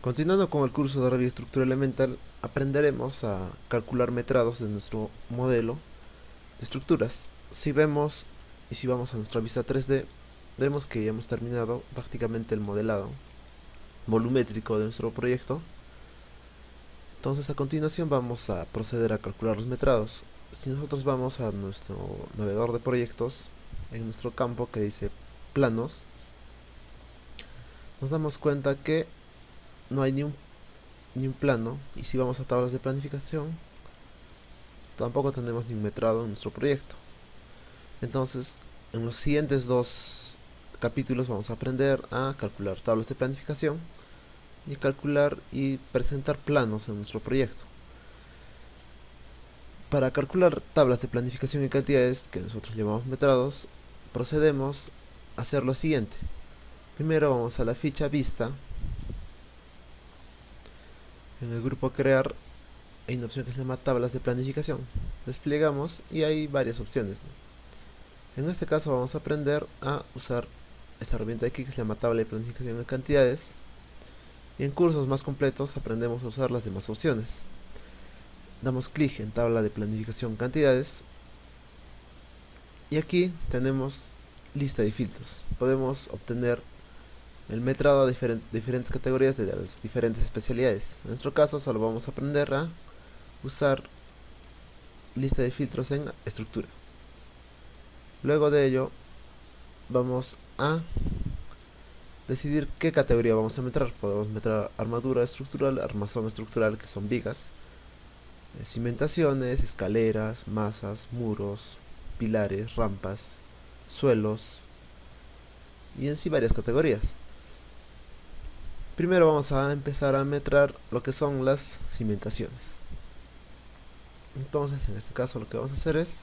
Continuando con el curso de revía estructura elemental, aprenderemos a calcular metrados de nuestro modelo de estructuras. Si vamos a nuestra vista 3D, vemos que ya hemos terminado prácticamente el modelado volumétrico de nuestro proyecto. Entonces a continuación vamos a proceder a calcular los metrados. Si nosotros vamos a nuestro navegador de proyectos, en nuestro campo que dice planos, nos damos cuenta que no hay ni un plano, y si vamos a tablas de planificación tampoco tenemos ni un metrado en nuestro proyecto. Entonces en los siguientes dos capítulos vamos a aprender a calcular tablas de planificación y calcular y presentar planos en nuestro proyecto. Para calcular tablas de planificación y cantidades, que nosotros llamamos metrados, procedemos a hacer lo siguiente. Primero vamos a la ficha vista. En el grupo crear hay una opción que se llama tablas de planificación. Desplegamos y hay varias opciones, ¿no? En este caso vamos a aprender a usar esta herramienta de aquí que se llama tabla de planificación de cantidades, y en cursos más completos aprendemos a usar las demás opciones. Damos clic en tabla de planificación cantidades y aquí tenemos lista de filtros. Podemos obtener el metrado de diferentes categorías de las diferentes especialidades. En nuestro caso solo vamos a aprender a usar lista de filtros en estructura. Luego de ello vamos a decidir qué categoría vamos a metrar. Podemos meter armadura estructural, armazón estructural, que son vigas, cimentaciones, escaleras, masas, muros, pilares, rampas, suelos y en sí varias categorías. Primero vamos a empezar a metrar lo que son las cimentaciones. Entonces en este caso lo que vamos a hacer es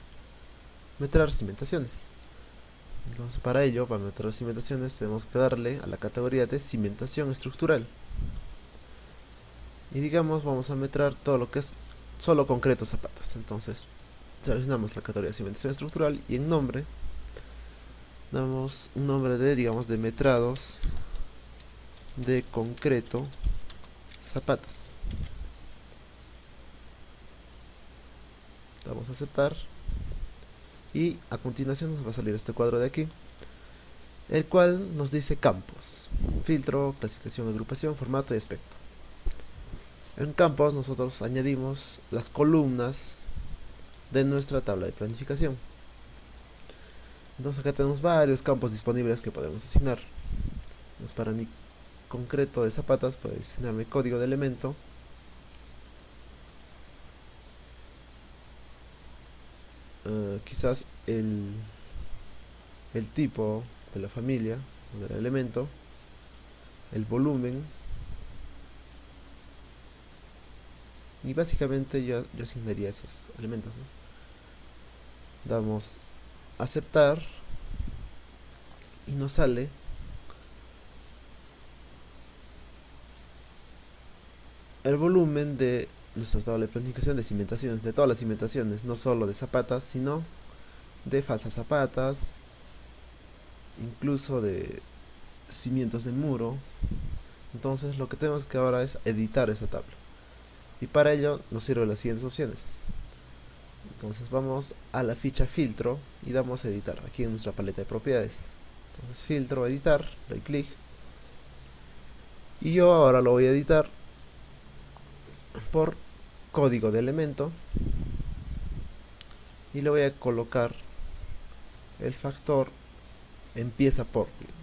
metrar cimentaciones. Entonces para ello, para meter cimentaciones, tenemos que darle a la categoría de cimentación estructural. Y digamos, vamos a metrar todo lo que es solo concreto zapatas. Entonces seleccionamos la categoría de cimentación estructural y en nombre damos un nombre de, digamos, de metrados de concreto zapatas. Damos a aceptar y a continuación nos va a salir este cuadro de aquí, el cual nos dice campos, filtro, clasificación, agrupación, formato y aspecto. En campos nosotros añadimos las columnas de nuestra tabla de planificación. Entonces acá tenemos varios campos disponibles que podemos asignar. Entonces para mi concreto de zapatas puedo asignarme código de elemento, quizás el tipo de la familia o del elemento, el volumen, y básicamente yo asignaría esos elementos, ¿no? Damos aceptar y nos sale el volumen de nuestra tabla de planificación de cimentaciones, de todas las cimentaciones, no solo de zapatas, sino de falsas zapatas, incluso de cimientos de muro. Entonces lo que tenemos que ahora es editar esa tabla, y para ello nos sirven las siguientes opciones. Entonces vamos a la ficha filtro y damos a editar aquí en nuestra paleta de propiedades. Entonces filtro, editar, doy clic y yo ahora lo voy a editar por código de elemento y le voy a colocar el factor empieza por, digamos.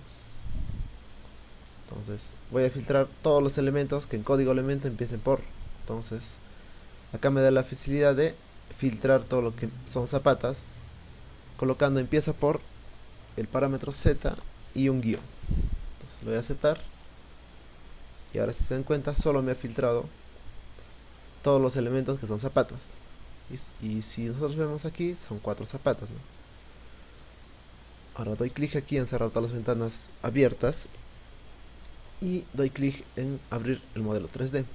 Entonces voy a filtrar todos los elementos que en código elemento empiecen por. Entonces acá me da la facilidad de filtrar todo lo que son zapatas colocando empieza por el parámetro z y un guión. Entonces lo voy a aceptar y ahora, si se dan cuenta, solo me ha filtrado todos los elementos que son zapatas, y si nosotros vemos aquí son 4 zapatas, ¿no? Ahora doy clic aquí en cerrar todas las ventanas abiertas y doy clic en abrir el modelo 3D.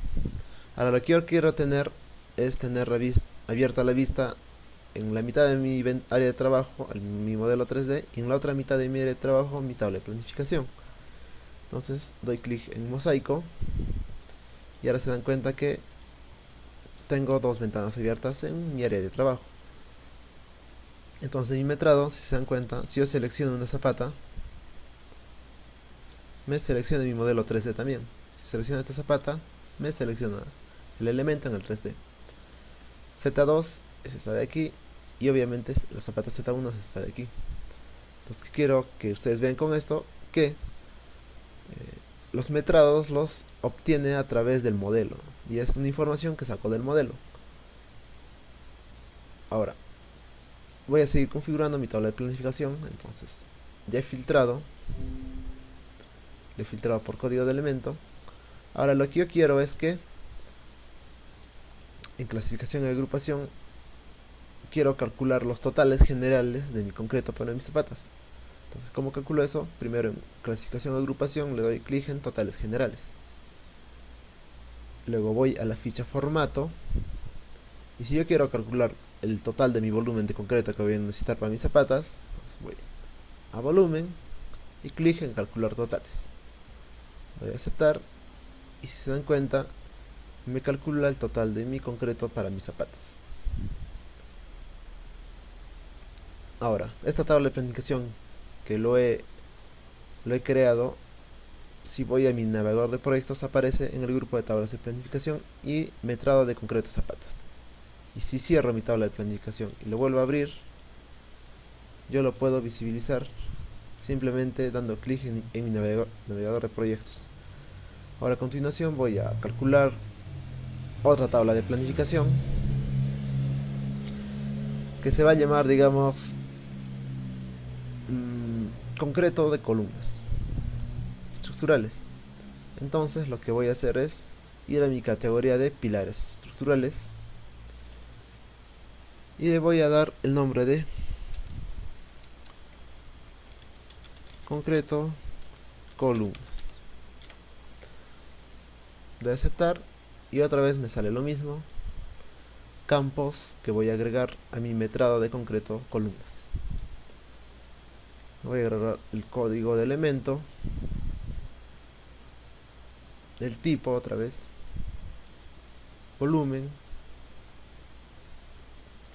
Ahora lo que yo quiero tener es tener abierta la vista en la mitad de mi área de trabajo, mi modelo 3D, y en la otra mitad de mi área de trabajo, mi tabla de planificación. Entonces doy clic en mosaico Y ahora se dan cuenta que tengo dos ventanas abiertas en mi área de trabajo. Entonces en mi metrado, si se dan cuenta, si yo selecciono una zapata, me selecciona mi modelo 3D también. Si selecciono esta zapata, me selecciona el elemento en el 3D. Z2 es esta de aquí, y obviamente la zapata Z1 es esta de aquí. Entonces, ¿qué quiero que ustedes vean con esto? Que los metrados los obtiene a través del modelo, y es una información que saco del modelo. Ahora, voy a seguir configurando mi tabla de planificación. Entonces, ya he filtrado, le he filtrado por código de elemento. Ahora lo que yo quiero es que en clasificación y agrupación quiero calcular los totales generales de mi concreto para mis zapatas. Entonces, ¿cómo calculo eso? Primero en clasificación y agrupación le doy clic en totales generales. Luego voy a la ficha formato, y si yo quiero calcular el total de mi volumen de concreto que voy a necesitar para mis zapatas, entonces voy a volumen y clic en calcular totales. Doy a aceptar, y si se dan cuenta, me calcula el total de mi concreto para mis zapatas. Ahora, esta tabla de planificación que lo he creado, si voy a mi navegador de proyectos, aparece en el grupo de tablas de planificación y metrado de concreto zapatas. Y si cierro mi tabla de planificación y lo vuelvo a abrir, yo lo puedo visibilizar simplemente dando clic en mi navegador de proyectos. Ahora a continuación voy a calcular otra tabla de planificación que se va a llamar, digamos, concreto de columnas estructurales. Entonces lo que voy a hacer es ir a mi categoría de pilares estructurales y le voy a dar el nombre de concreto columnas. De aceptar, y otra vez me sale lo mismo, campos que voy a agregar a mi metrado de concreto columnas. Voy a agregar el código de elemento, el tipo otra vez, volumen,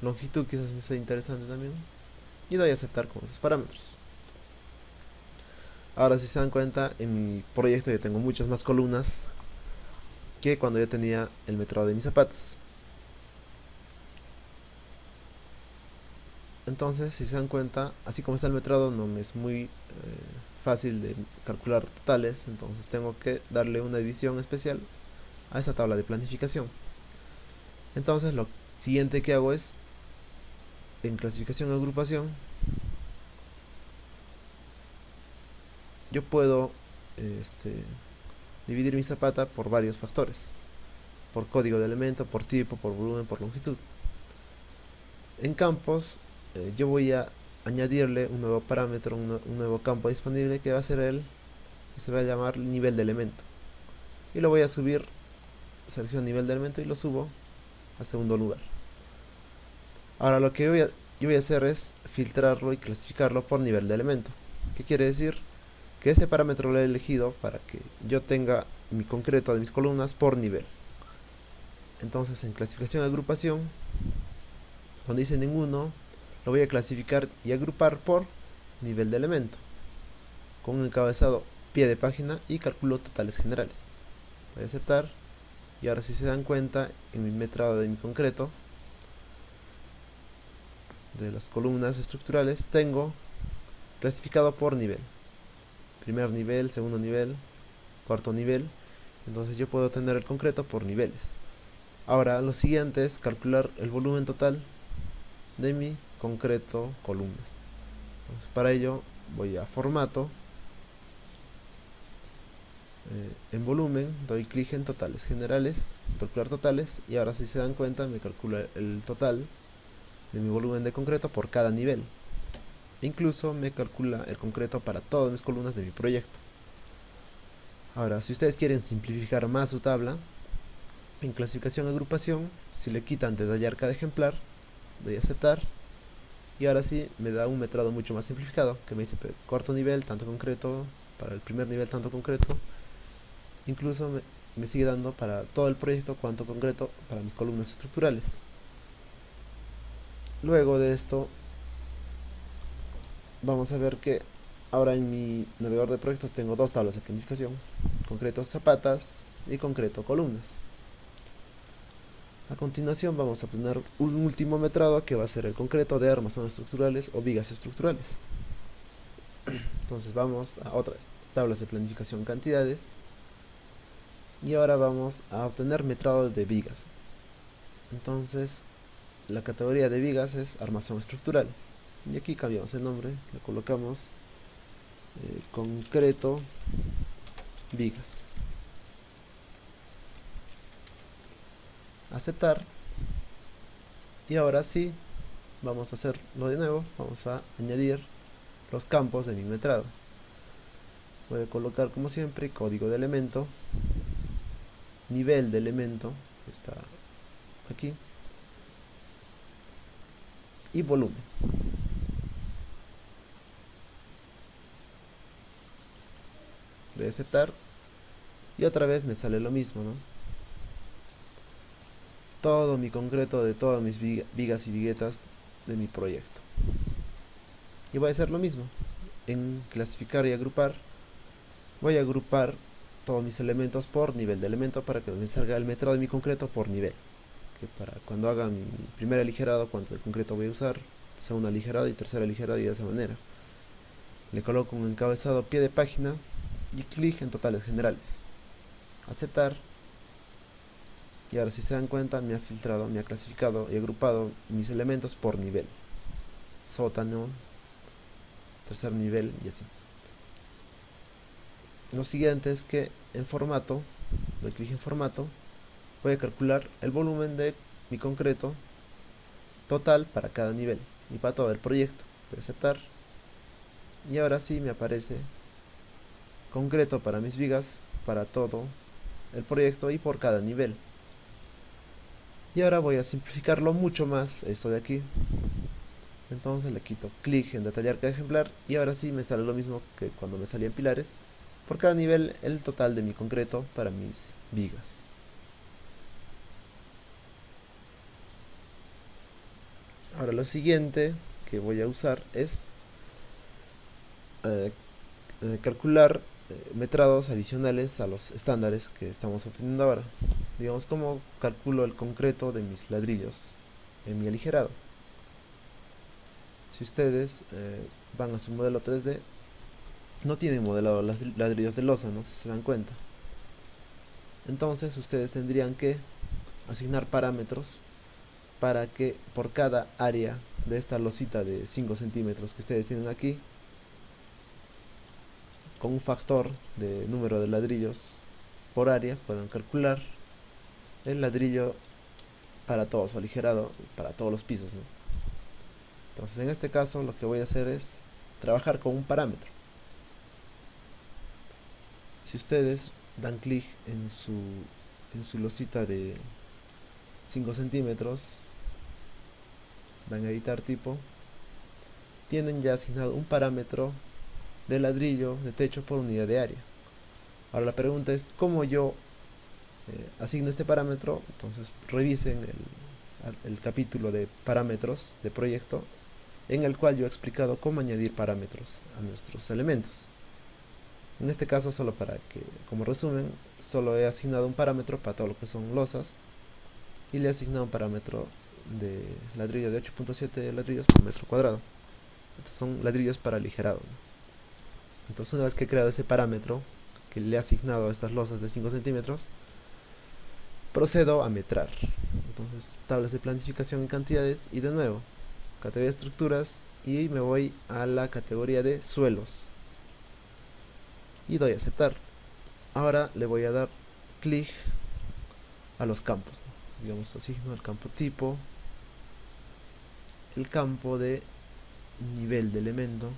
longitud, quizás me sea interesante también, y doy a aceptar con esos parámetros. Ahora, si se dan cuenta, en mi proyecto yo tengo muchas más columnas que cuando yo tenía el metrado de mis zapatos. Entonces, si se dan cuenta, así como está el metrado, no me es muy fácil de calcular totales. Entonces tengo que darle una edición especial a esta tabla de planificación. Entonces lo siguiente que hago es, en clasificación y agrupación, yo puedo dividir mi zapata por varios factores, por código de elemento, por tipo, por volumen, por longitud. En campos, yo voy a añadirle un nuevo parámetro, un nuevo campo disponible, que va a ser que se va a llamar nivel de elemento, y lo voy a subir. Selecciono nivel de elemento y lo subo a segundo lugar. Ahora lo que yo voy a hacer es filtrarlo y clasificarlo por nivel de elemento. ¿Qué quiere decir? Que este parámetro lo he elegido para que yo tenga mi concreto de mis columnas por nivel. Entonces, en clasificación y agrupación, donde dice ninguno, lo voy a clasificar y agrupar por nivel de elemento, con un encabezado pie de página, y calculo totales generales. Voy a aceptar, y ahora, si se dan cuenta, en mi metrado de mi concreto de las columnas estructurales tengo clasificado por nivel: primer nivel, segundo nivel, cuarto nivel. Entonces yo puedo tener el concreto por niveles. Ahora lo siguiente es calcular el volumen total de mi concreto columnas. Entonces, para ello voy a formato, en volumen doy clic en totales generales, calcular totales, y ahora, si se dan cuenta, me calcula el total de mi volumen de concreto por cada nivel. Incluso me calcula el concreto para todas mis columnas de mi proyecto. Ahora, si ustedes quieren simplificar más su tabla, en clasificación agrupación, si le quitan detallar cada ejemplar, doy a aceptar, y ahora sí me da un metrado mucho más simplificado, que me dice cuarto nivel tanto concreto, para el primer nivel tanto concreto. Incluso me sigue dando para todo el proyecto cuanto concreto para mis columnas estructurales. Luego de esto vamos a ver que ahora en mi navegador de proyectos tengo dos tablas de planificación: concreto zapatas y concreto columnas. A continuación vamos a poner un último metrado que va a ser el concreto de armazones estructurales o vigas estructurales. Entonces vamos a otras tablas de planificación cantidades y ahora vamos a obtener metrado de vigas. Entonces la categoría de vigas es armazón estructural y aquí cambiamos el nombre, le colocamos concreto vigas. Aceptar. Y ahora sí, vamos a hacerlo de nuevo. Vamos a añadir los campos de mi metrado. Voy a colocar como siempre código de elemento, nivel de elemento, está aquí, y volumen. De aceptar. Y otra vez me sale lo mismo, ¿no? Todo mi concreto de todas mis vigas y viguetas de mi proyecto. Y voy a hacer lo mismo. En clasificar y agrupar, voy a agrupar todos mis elementos por nivel de elemento para que me salga el metrado de mi concreto por nivel. Que para cuando haga mi primer aligerado, cuánto de concreto voy a usar, segundo aligerado y tercer aligerado, y de esa manera. Le coloco un encabezado pie de página y clic en totales generales. Aceptar. Y ahora, si se dan cuenta, me ha filtrado, me ha clasificado y agrupado mis elementos por nivel: sótano, tercer nivel y así. Lo siguiente es que en formato, doy clic en formato, voy a calcular el volumen de mi concreto total para cada nivel y para todo el proyecto. Voy a aceptar. Y ahora sí me aparece concreto para mis vigas, para todo el proyecto y por cada nivel. Y ahora voy a simplificarlo mucho más, esto de aquí. Entonces le quito clic en detallar cada ejemplar y ahora sí me sale lo mismo que cuando me salían pilares. Por cada nivel el total de mi concreto para mis vigas. Ahora lo siguiente que voy a usar es calcular metrados adicionales a los estándares que estamos obteniendo ahora. Digamos, cómo calculo el concreto de mis ladrillos en mi aligerado. Si ustedes van a su modelo 3D, no tienen modelado los ladrillos de losa, no sé si se dan cuenta. Entonces ustedes tendrían que asignar parámetros para que por cada área de esta losita de 5 centímetros que ustedes tienen aquí, con un factor de número de ladrillos por área, puedan calcular el ladrillo para todo su aligerado, para todos los pisos, ¿no? Entonces en este caso lo que voy a hacer es trabajar con un parámetro. Si ustedes dan clic en su losita de 5 centímetros, van a editar tipo, tienen ya asignado un parámetro de ladrillo de techo por unidad de área. Ahora la pregunta es cómo yo asigno este parámetro. Entonces revisen el capítulo de parámetros de proyecto, en el cual yo he explicado cómo añadir parámetros a nuestros elementos. En este caso, solo para que, como resumen, solo he asignado un parámetro para todo lo que son losas y le he asignado un parámetro de ladrillo de 8.7 ladrillos por metro cuadrado. Estos son ladrillos para aligerado, ¿no? Entonces, una vez que he creado ese parámetro que le he asignado a estas losas de 5 centímetros, procedo a metrar. Entonces, tablas de planificación en cantidades y de nuevo categoría de estructuras y me voy a la categoría de suelos y doy a aceptar. Ahora le voy a dar clic a los campos, ¿no? Digamos, asigno el campo tipo, el campo de nivel de elemento,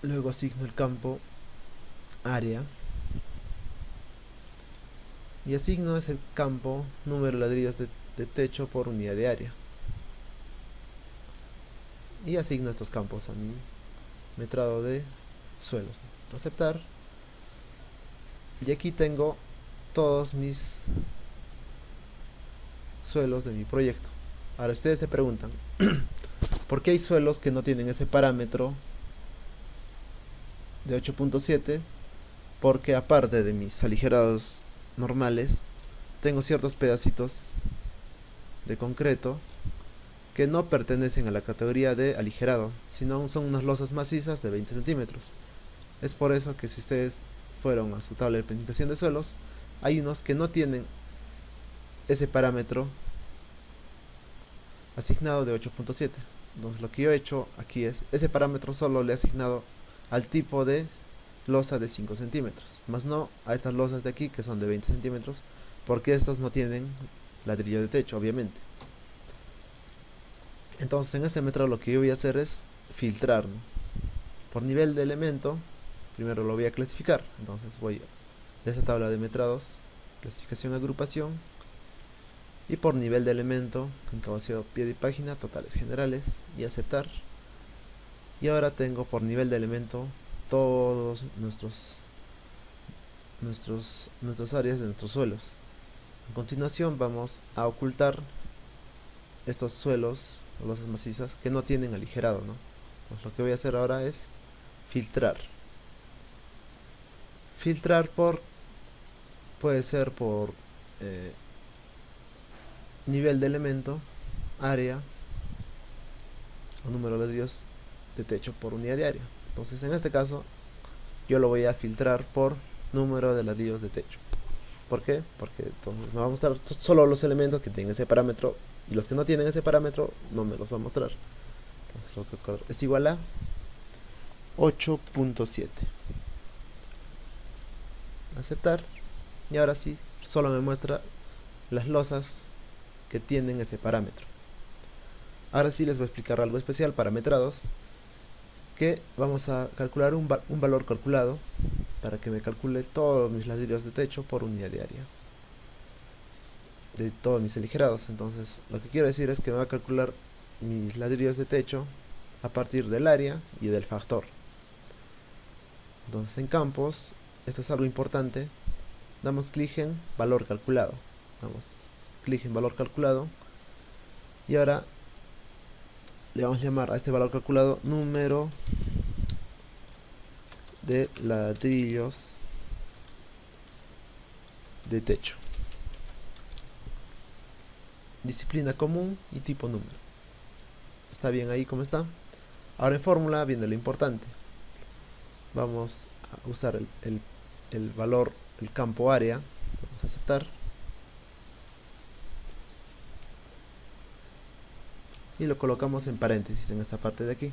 luego asigno el campo área y asigno ese campo número de ladrillos de techo por unidad de área. y asigno estos campos a mi metrado de suelos. Aceptar. Y aquí tengo todos mis suelos de mi proyecto. Ahora ustedes se preguntan, ¿por qué hay suelos que no tienen ese parámetro de 8.7? Porque aparte de mis aligerados normales, tengo ciertos pedacitos de concreto que no pertenecen a la categoría de aligerado, sino son unas losas macizas de 20 centímetros. Es por eso que si ustedes fueron a su tabla de planificación de suelos, hay unos que no tienen ese parámetro asignado de 8.7. Entonces lo que yo he hecho aquí es, ese parámetro solo le he asignado al tipo de losa de 5 centímetros, más no a estas losas de aquí que son de 20 centímetros, porque estos no tienen ladrillo de techo, obviamente. Entonces en este método lo que yo voy a hacer es filtrar, ¿no? Por nivel de elemento. Primero lo voy a clasificar, entonces voy de esa tabla de metrados, clasificación, agrupación, y por nivel de elemento, encabezado, pie de página, totales generales, y aceptar. Y ahora tengo por nivel de elemento todos nuestras áreas de nuestros suelos. A continuación vamos a ocultar estos suelos o losas macizas que no tienen aligerado, ¿no? Pues lo que voy a hacer ahora es filtrar. Filtrar puede ser por nivel de elemento, área o número de ladrillos de techo por unidad de área. Entonces en este caso yo lo voy a filtrar por número de ladrillos de techo. ¿Por qué? Porque entonces me va a mostrar solo los elementos que tienen ese parámetro, y los que no tienen ese parámetro no me los va a mostrar. Entonces lo que es igual a 8.7. Aceptar. Y ahora sí, solo me muestra las losas que tienen ese parámetro. Ahora sí les voy a explicar algo especial para metrados, que vamos a calcular un valor calculado para que me calcule todos mis ladrillos de techo por unidad de área de todos mis aligerados. Entonces lo que quiero decir es que me va a calcular mis ladrillos de techo a partir del área y del factor. Entonces en campos, esto es algo importante, damos clic en valor calculado, damos clic en valor calculado, y ahora le vamos a llamar a este valor calculado número de ladrillos de techo, disciplina común y tipo número. ¿Está bien ahí como está? Ahora en fórmula viene lo importante. Vamos a usar el valor, el campo área. Vamos a aceptar. Y lo colocamos en paréntesis en esta parte de aquí.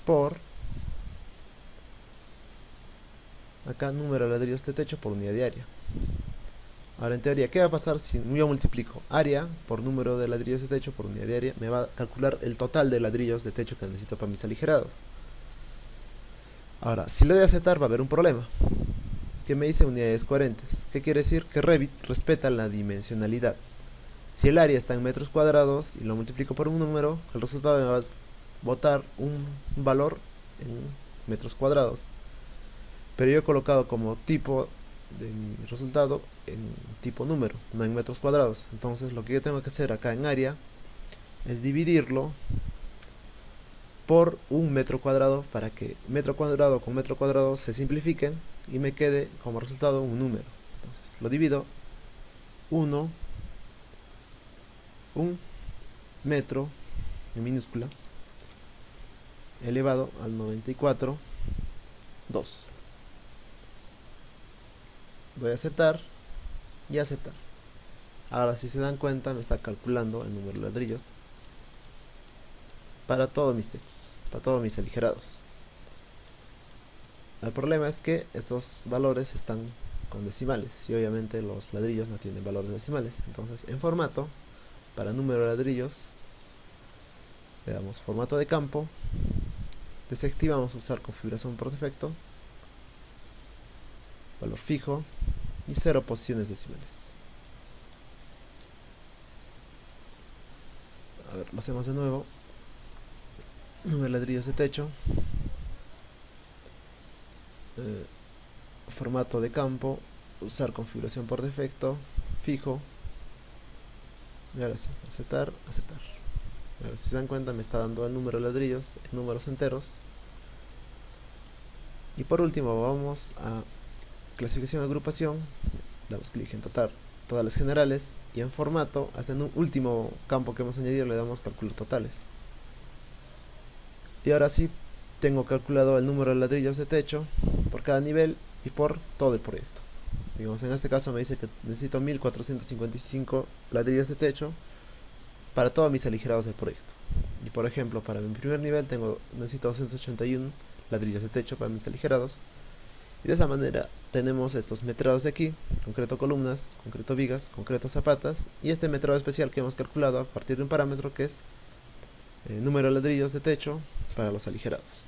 Por acá número de ladrillos de techo por unidad de área. Ahora en teoría, ¿qué va a pasar si yo multiplico área por número de ladrillos de techo por unidad de área? Me va a calcular el total de ladrillos de techo que necesito para mis aligerados. Ahora, si le doy a aceptar, va a haber un problema que me dice unidades coherentes. ¿Qué quiere decir? Que Revit respeta la dimensionalidad. Si el área está en metros cuadrados y lo multiplico por un número, el resultado me va a botar un valor en metros cuadrados. Pero yo he colocado como tipo de mi resultado en tipo número, no en metros cuadrados. Entonces lo que yo tengo que hacer acá en área es dividirlo por un metro cuadrado para que metro cuadrado con metro cuadrado se simplifiquen y me quede como resultado un número. Entonces lo divido 1, un metro en minúscula elevado al 94, 2. Doy a aceptar y aceptar. Ahora si se dan cuenta me está calculando el número de ladrillos para todos mis techos, para todos mis aligerados. El problema es que estos valores están con decimales y obviamente los ladrillos no tienen valores decimales. Entonces en formato, para número de ladrillos, le damos formato de campo, desactivamos usar configuración por defecto, valor fijo y 0 posiciones decimales. ver, lo hacemos de nuevo. Número de ladrillos de techo. Formato de campo. Usar configuración por defecto. Fijo. Y ahora sí, aceptar, aceptar. Ahora, si se dan cuenta, me está dando el número de ladrillos en números enteros. Y por último vamos a clasificación de agrupación. Damos clic en total, todas las generales, y en formato, hasta en un último campo que hemos añadido, le damos calcular totales. Y ahora sí tengo calculado el número de ladrillos de techo por cada nivel y por todo el proyecto. Digamos, en este caso me dice que necesito 1455 ladrillos de techo para todos mis aligerados del proyecto. Y por ejemplo, para mi primer nivel necesito 281 ladrillos de techo para mis aligerados. Y de esa manera tenemos estos metrados de aquí, concreto columnas, concreto vigas, concreto zapatas, y este metrado especial que hemos calculado a partir de un parámetro que es número de ladrillos de techo para los aligerados.